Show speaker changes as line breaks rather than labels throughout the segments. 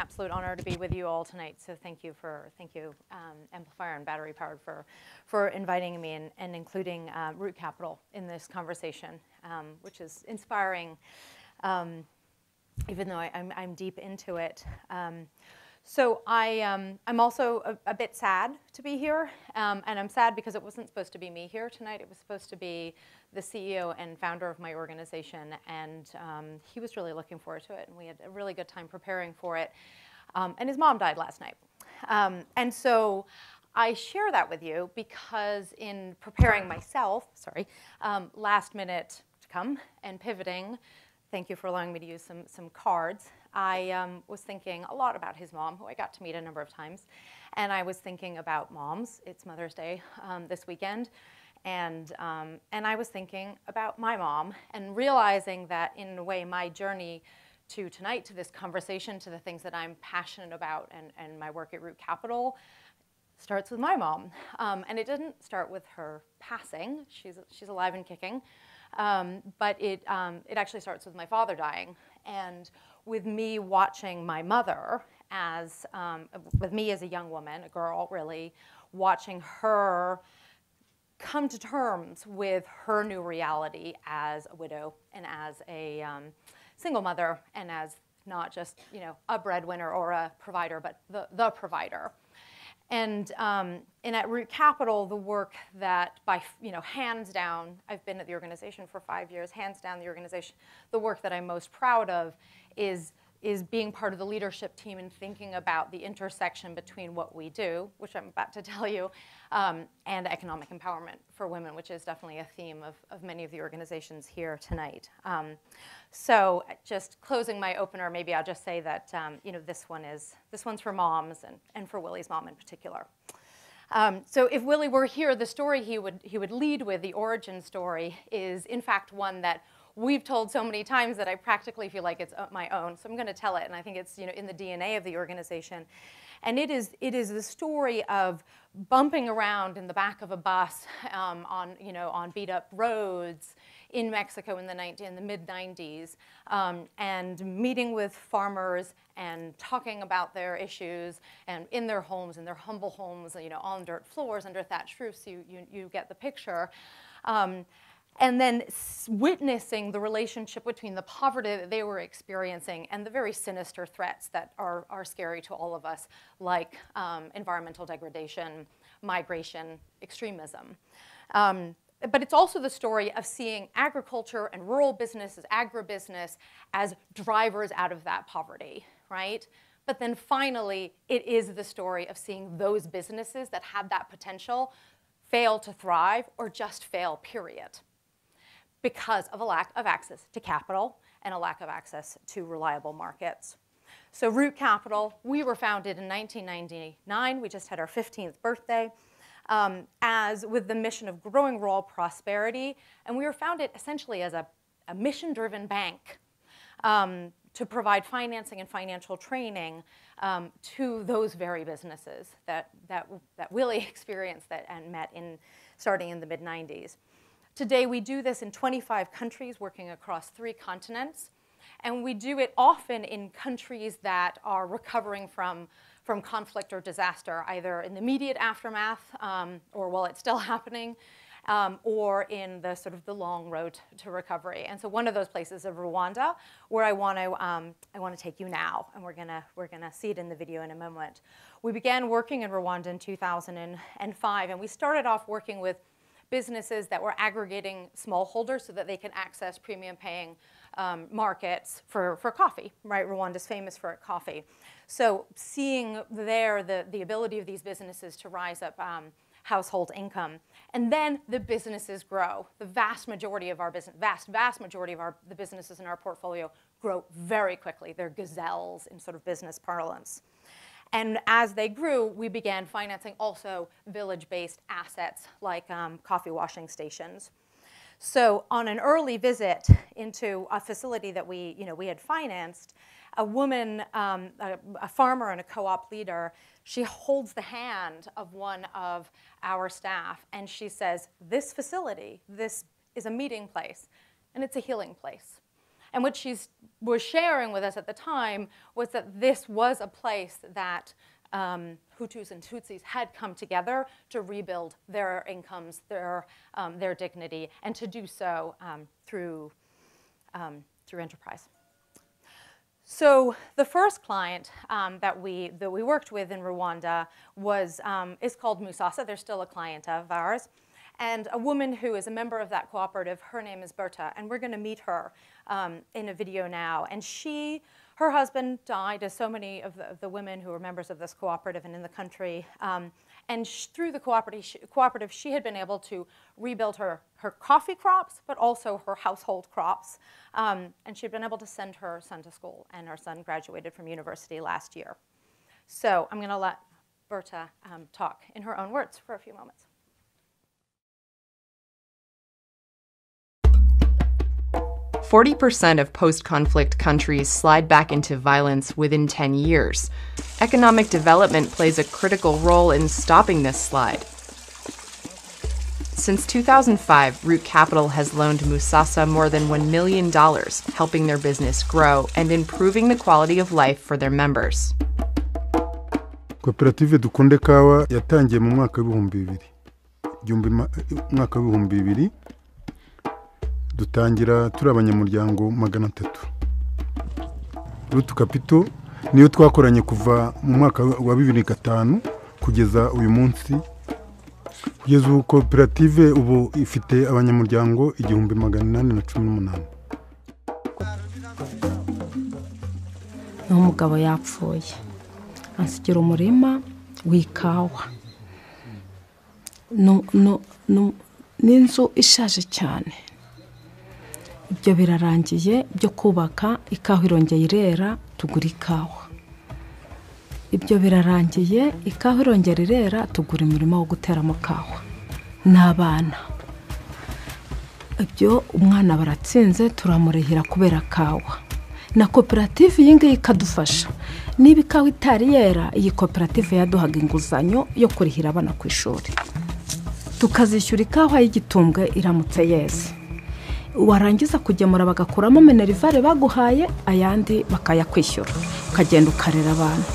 absolute honor to be with you all tonight. So thank you, Amplifier and Battery Powered, for inviting me and including Root Capital in this conversation, which is inspiring, even though I'm deep into it. So I'm also a bit sad to be here, and I'm sad because it wasn't supposed to be me here tonight. It was supposed to be the CEO and founder of my organization, and he was really looking forward to it, and we had a really good time preparing for it. And his mom died last night. And so I share that with you because in preparing myself, last minute to come and pivoting, thank you for allowing me to use some cards. I was thinking a lot about his mom, who I got to meet a number of times. And I was thinking about moms. It's Mother's Day this weekend. And I was thinking about my mom and realizing that, in a way, my journey to tonight, to this conversation, to the things that I'm passionate about and my work at Root Capital starts with my mom. And it didn't start with her passing. She's alive and kicking. But it actually starts with my father dying, and with me watching my mother with me as a young woman, a girl really, watching her come to terms with her new reality as a widow and as a single mother, and as not just a breadwinner or a provider, but the provider. And at Root Capital, the work that hands down, I've been at the organization for 5 years, hands down the work that I'm most proud of is being part of the leadership team and thinking about the intersection between what we do, which I'm about to tell you, and economic empowerment for women, which is definitely a theme of many of the organizations here tonight. So just closing my opener, maybe I'll just say that this one's for moms and for Willie's mom in particular. So if Willie were here, the story he would lead with, the origin story, is in fact one that we've told so many times that I practically feel like it's my own. So I'm going to tell it, and I think it's in the DNA of the organization. And it is the story of bumping around in the back of a bus on beat up roads in Mexico in the mid-90s, and meeting with farmers and talking about their issues, and in their homes, in their humble homes, on dirt floors, under thatched roofs. You get the picture. And then witnessing the relationship between the poverty that they were experiencing and the very sinister threats that are scary to all of us, like environmental degradation, migration, extremism. But it's also the story of seeing agriculture and rural businesses, agribusiness, as drivers out of that poverty, right? But then finally, it is the story of seeing those businesses that had that potential fail to thrive, or just fail, period, because of a lack of access to capital and a lack of access to reliable markets. So Root Capital, we were founded in 1999. We just had our 15th birthday, with the mission of growing rural prosperity. And we were founded essentially as a mission-driven bank to provide financing and financial training to those very businesses that Willie experienced and met starting in the mid-90s. Today, we do this in 25 countries, working across 3 continents. And we do it often in countries that are recovering from conflict or disaster, either in the immediate aftermath, or while it's still happening, or in the long road to recovery. And so one of those places is Rwanda, where I want to take you now, and we're gonna see it in the video in a moment. We began working in Rwanda in 2005, and we started off working with businesses that were aggregating smallholders so that they can access premium-paying markets for coffee, right? Rwanda's famous for coffee. So seeing there the ability of these businesses to rise up household income, and then the businesses grow. The vast majority of our business, vast majority of the businesses in our portfolio grow very quickly. They're gazelles in business parlance. And as they grew, we began financing also village-based assets like coffee washing stations. So on an early visit into a facility that we had financed, a woman, a farmer and a co-op leader, she holds the hand of one of our staff, and she says, "This facility, this is a meeting place, and it's a healing place." And what she was sharing with us at the time was that this was a place that Hutus and Tutsis had come together to rebuild their incomes, their dignity, and to do so through enterprise. So the first client that we worked with in Rwanda is called Musasa. They're still a client of ours. And a woman who is a member of that cooperative, her name is Berta, and we're going to meet her in a video now. And her husband died, as so many of the women who are members of this cooperative and in the country. And through the cooperative, she had been able to rebuild her coffee crops, but also her household crops. And she'd been able to send her son to school, and her son graduated from university last year. So I'm going to let Berta talk in her own words for a few moments.
40% of post-conflict countries slide back into violence within 10 years. Economic development plays a critical role in stopping this slide. Since 2005, Root Capital has loaned Musasa more than $1 million, helping their business grow and improving the quality of life for their members.
Koperative Dukunde Kawa yatangiye mu mwaka w'ibihumbi bibiri. Dutangira turi abanyamuryango 300. Root Capital niyo twakoranye kuva mu mwaka wa 2005 kugeza uyu munsi. Kugeza ubu koperative ubu ifite abanyamuryango 818.
Umugabo yapfuye ansigira umurima w'ikawa. N'inzu ishaje cyane. Ibyo birarangiye byo kubaka, ikawa irongeye irera, tugura ikawa. Ibyo birarangiye, ikawa irongera irera, tugura umurima wo guteramo kawa n'abana. Ibyo umwana baratsinze, turamurihira kubera kawa. Na koperative yingiye ikadufasha. Niba ikawa itari yera, iyi koperative yaduhaga inguzanyo yo kurihira abana ku ishuri. Tukazishyura ikawa y'igitumbwe iramutse yeze. Warangiza kugemura bagakuramo minerivare baguhaye, ayandi bakayakwishyura, ukagenda ukarera abantu.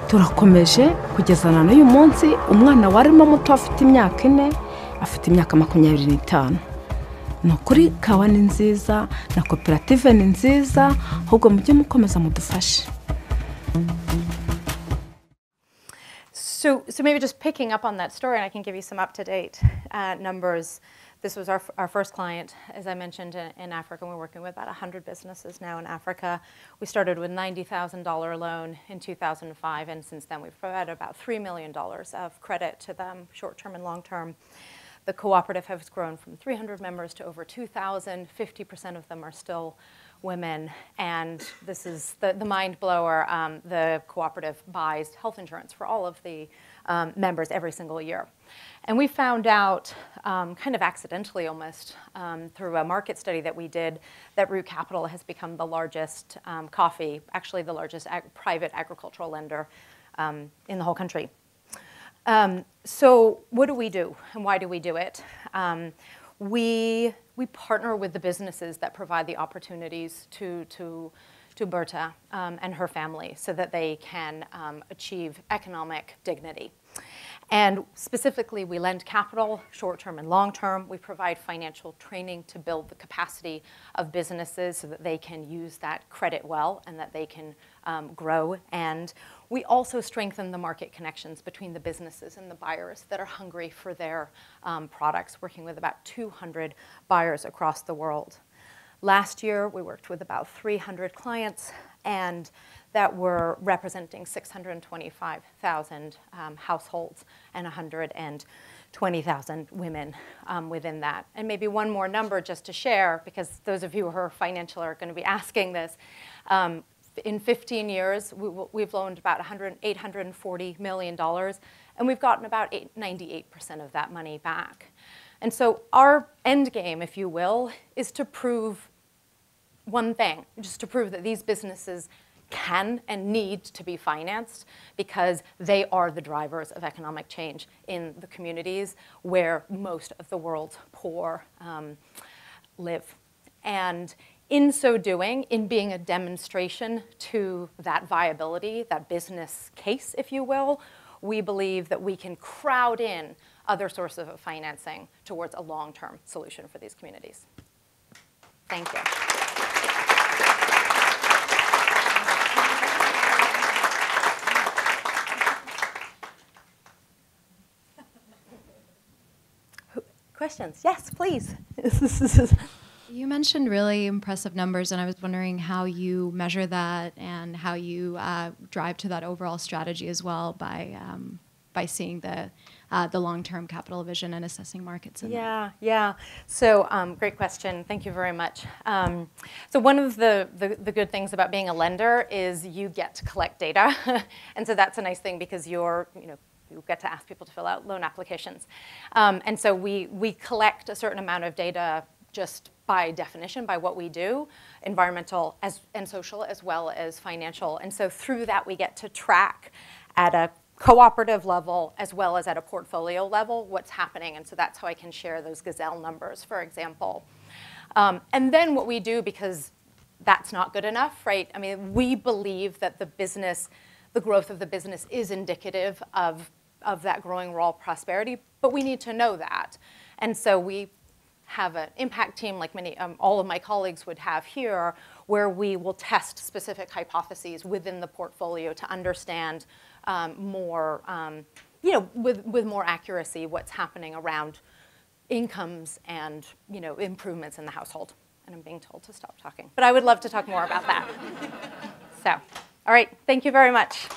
Turakomeje kugezana n'uyu munsi, umwana warimo muto afite imyaka 4, afite imyaka 25. Nukuri kawa ni nziza, na koperative ni nziza, ahubwo mujye mukomeza mudufashe.
So maybe just picking up on that story, and I can give you some up-to-date numbers. This was our first client, as I mentioned, in Africa. We're working with about 100 businesses now in Africa. We started with $90,000 loan in 2005, and since then we've provided about $3 million of credit to them, short-term and long-term. The cooperative has grown from 300 members to over 2,000. 50% of them are still women, and this is the mind blower. The cooperative buys health insurance for all of the members every single year. And we found out, kind of accidentally almost, through a market study that we did, that Root Capital has become the largest actually the largest private agricultural lender in the whole country. So what do we do, and why do we do it? We partner with the businesses that provide the opportunities to Berta and her family so that they can achieve economic dignity. And specifically, we lend capital, short-term and long-term. We provide financial training to build the capacity of businesses so that they can use that credit well and that they can grow. And we also strengthen the market connections between the businesses and the buyers that are hungry for their products, working with about 200 buyers across the world. Last year, we worked with about 300 clients, and that were representing 625,000 households and 120,000 women within that. And maybe one more number just to share, because those of you who are financial are going to be asking this. In 15 years, we've loaned about $840 million, and we've gotten about 98% of that money back. And so our end game, if you will, is to prove one thing, just to prove that these businesses can and need to be financed because they are the drivers of economic change in the communities where most of the world's poor live. And in so doing, in being a demonstration to that viability, that business case, if you will, we believe that we can crowd in other sources of financing towards a long-term solution for these communities. Thank you. Questions? Yes, please.
You mentioned really impressive numbers, and I was wondering how you measure that and how you drive to that overall strategy as well by seeing the long-term capital vision and assessing markets.
Yeah. So great question. Thank you very much. So one of the good things about being a lender is you get to collect data, and so that's a nice thing because you get to ask people to fill out loan applications. And so we collect a certain amount of data just by definition, by what we do, environmental and social as well as financial. And so through that, we get to track at a cooperative level as well as at a portfolio level what's happening. And so that's how I can share those Gazelle numbers, for example. And then what we do, because that's not good enough, right? I mean, we believe that the growth of the business is indicative of that growing rural prosperity, but we need to know that. And so we have an impact team like all of my colleagues would have here, where we will test specific hypotheses within the portfolio to understand more, with more accuracy what's happening around incomes and, improvements in the household. And I'm being told to stop talking, but I would love to talk more about that. So, all right, thank you very much.